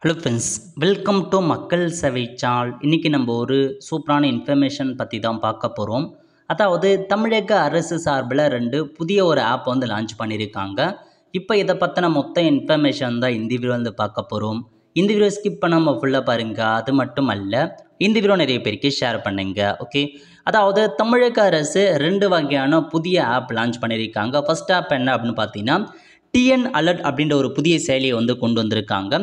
Hello friends, welcome to மக்கள் சேவை channel. இன்றைக்கி நம்ம ஒரு சூப்பரான இன்ஃபர்மேஷன் பற்றி தான் பார்க்க போகிறோம். அதாவது தமிழக அரசு சார்பில் 2 புதிய ஒரு ஆப் வந்து லான்ச் பண்ணியிருக்காங்க. இப்போ இதை பற்றின மொத்த இன்ஃபர்மேஷன் தான் இந்த வீடியோ வந்து பார்க்க போகிறோம். இந்த வீடியோ ஸ்கிப் பண்ணாமல் ஃபுல்லாக பாருங்கள். அது மட்டும் அல்ல, இந்த வீடியோ நிறைய பேருக்கு ஷேர் பண்ணுங்க. ஓகே, அதாவது தமிழக அரசு 2 வகையான புதிய ஆப் லான்ச் பண்ணியிருக்காங்க. ஃபர்ஸ்ட் ஆப் என்ன அப்படின்னு பார்த்தீங்கன்னா, டிஎன் அலர்ட் அப்படின்ற ஒரு புதிய செயலியை வந்து கொண்டு வந்திருக்காங்க.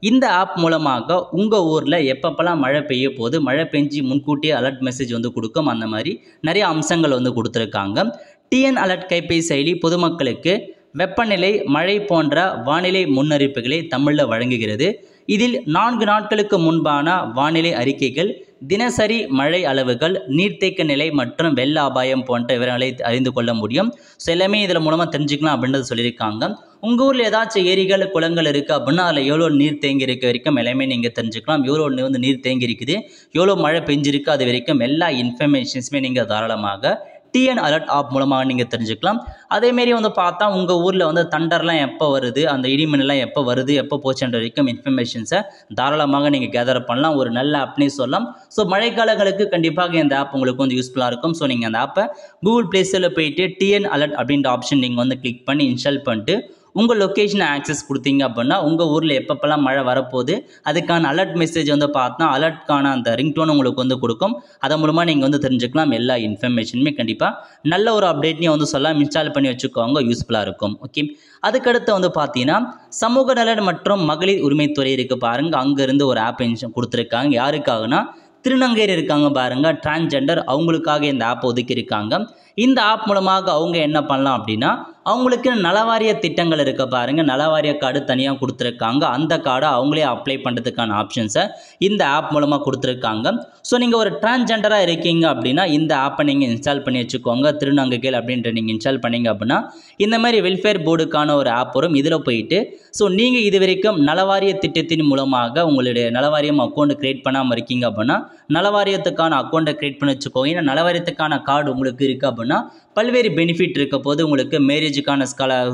இந்த ஆப் மூலமாக உங்கள் ஊரில் எப்பப்பெல்லாம் மழை பெய்ய போது மழை பெஞ்சு முன்கூட்டியே அலர்ட் மெசேஜ் வந்து கொடுக்கும். அந்த மாதிரி நிறைய அம்சங்கள் வந்து கொடுத்துருக்காங்க. டிஎன் அலர்ட் கைபேசி செயலி பொதுமக்களுக்கு வெப்பநிலை, மழை போன்ற வானிலை முன்னறிவிப்புகளை தமிழில் வழங்குகிறது. இதில் 4 நாட்களுக்கு முன்பான வானிலை அறிக்கைகள், தினசரி மழை அளவுகள், நீர்த்தேக்க நிலை மற்றும் வெள்ள அபாயம் போன்ற விவரங்களை அறிந்து கொள்ள முடியும். ஸோ எல்லாமே இதில் மூலமாக தெரிஞ்சுக்கலாம் அப்படின்றது சொல்லியிருக்காங்க. உங்கள் ஊரில் ஏதாச்சும் ஏரிகள், குளங்கள் இருக்குது அப்படின்னா அதில் எவ்வளோ நீர் தேங்கி இருக்க வரைக்கும் எல்லாமே நீங்கள் தெரிஞ்சுக்கலாம். எவ்வளோ வந்து நீர் தேங்கி இருக்குது, எவ்வளோ மழை பெஞ்சிருக்கு, அது வரைக்கும் எல்லா இன்ஃபர்மேஷன்ஸுமே நீங்கள் தாராளமாக டிஎன் அலர்ட் ஆப் மூலமாக நீங்கள் தெரிஞ்சுக்கலாம். அதேமாரி வந்து பார்த்தா உங்கள் ஊரில் வந்து தண்டர்லாம் எப்போ வருது, அந்த இடிமின்னலாம் எப்போ வருது, எப்போ போச்சுன்ற வரைக்கும் இன்ஃபர்மேஷன்ஸை தாராளமாக நீங்கள் கேதர் பண்ணலாம். ஒரு நல்ல ஆப்னே சொல்லலாம். ஸோ மழைக்காலங்களுக்கு கண்டிப்பாக இந்த ஆப் உங்களுக்கு வந்து யூஸ்ஃபுல்லாக இருக்கும். ஸோ நீங்கள் அந்த ஆப்பை கூகுள் ப்ளே ஸ்டோரில் போயிட்டு டிஎன் அலர்ட் அப்படின்ற ஆப்ஷன் நீங்கள் வந்து கிளிக் பண்ணி இன்ஸ்டால் பண்ணிட்டு உங்கள் லொக்கேஷனை ஆக்சஸ் கொடுத்தீங்க அப்படின்னா உங்கள் ஊரில் எப்பப்பெல்லாம் மழை வரப்போகுது அதுக்கான அலர்ட் மெசேஜ் வந்து பார்த்தா அலர்ட்கான அந்த ரிங்டோன் உங்களுக்கு வந்து கொடுக்கும். அதன் மூலமாக நீங்கள் வந்து தெரிஞ்சுக்கலாம். எல்லா இன்ஃபர்மேஷனுமே கண்டிப்பாக நல்ல ஒரு அப்டேட்னையும் வந்து சொல்லலாம். இன்ஸ்டால் பண்ணி வச்சுக்கோங்க, யூஸ்ஃபுல்லாக இருக்கும். ஓகே, அதுக்கடுத்து வந்து பார்த்தீங்கன்னா சமூக நலன் மற்றும் மகளிர் உரிமைத்துறை இருக்குது பாருங்கள். அங்கேருந்து ஒரு ஆப் கொடுத்துருக்காங்க. யாருக்காகனா திருநங்கையர் இருக்காங்க பாருங்க, டிரான்ஸ்ஜெண்டர், அவங்களுக்காக இந்த ஆப் ஒதுக்கியிருக்காங்க. இந்த ஆப் மூலமாக அவங்க என்ன பண்ணலாம் அப்படின்னா அவங்களுக்கு நலவாரிய திட்டங்கள் இருக்க பாருங்க, நலவாரிய கார்டு தனியாக கொடுத்துருக்காங்க. அந்த கார்டை அவங்களே அப்ளை பண்ணுறதுக்கான ஆப்ஷன்ஸை இந்த ஆப் மூலமாக கொடுத்துருக்காங்க. ஸோ நீங்கள் ஒரு டிரான்ஸ்ஜெண்டராக இருக்கீங்க அப்படின்னா இந்த ஆப்பை நீங்கள் இன்ஸ்டால் பண்ணி வச்சுக்கோங்க. திருநங்கைகள் அப்படின்ற நீங்கள் இன்ஸ்டால் பண்ணீங்க அப்படின்னா இந்த மாதிரி வெல்ஃபேர் போர்டுக்கான ஒரு ஆப் வரும். இதில் போயிட்டு ஸோ நீங்கள் இது வரைக்கும் நலவாரிய திட்டத்தின் மூலமாக உங்களுடைய நலவாரியம் அக்கௌண்ட் கிரியேட் பண்ணாமல் இருக்கீங்க அப்படின்னா நலவாரியத்துக்கான அக்கௌண்ட்டை கிரியேட் பண்ணி வச்சுக்கோங்க. ஏன்னா நலவாரியத்துக்கான கார்டு உங்களுக்கு இருக்குது அப்படின்னா பல்வேறு பெனிஃபிட் இருக்க போது உங்களுக்கு மேரேஜுக்கான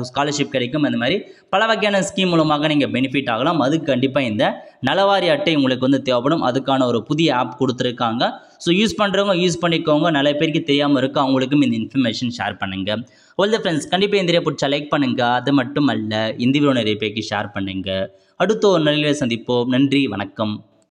ஸ்காலர்ஷிப் கிடைக்கும். அந்த மாதிரி பல வகையான ஸ்கீம் மூலமாக நீங்கள் பெனிஃபிட் ஆகலாம். அதுக்கு கண்டிப்பாக இந்த நலவாரிய அட்டை உங்களுக்கு வந்து தேவைப்படும். அதுக்கான ஒரு புதிய ஆப் கொடுத்துருக்காங்க. ஸோ யூஸ் பண்ணுறவங்க யூஸ் பண்ணிக்கோங்க. நிறைய பேருக்கு தெரியாமல் இருக்குது, அவங்களுக்கும் இந்த இன்ஃபர்மேஷன் ஷேர் பண்ணுங்கள். ஆல் தி ஃப்ரெண்ட்ஸ், கண்டிப்பாக இந்த வீடியோ பிடிச்சா லைக் பண்ணுங்கள். அது மட்டும் அல்ல, இந்த வீடியோ நிறைய பேருக்கு ஷேர் பண்ணுங்கள். அடுத்த ஒரு நிலையில் சந்திப்போம். நன்றி, வணக்கம்.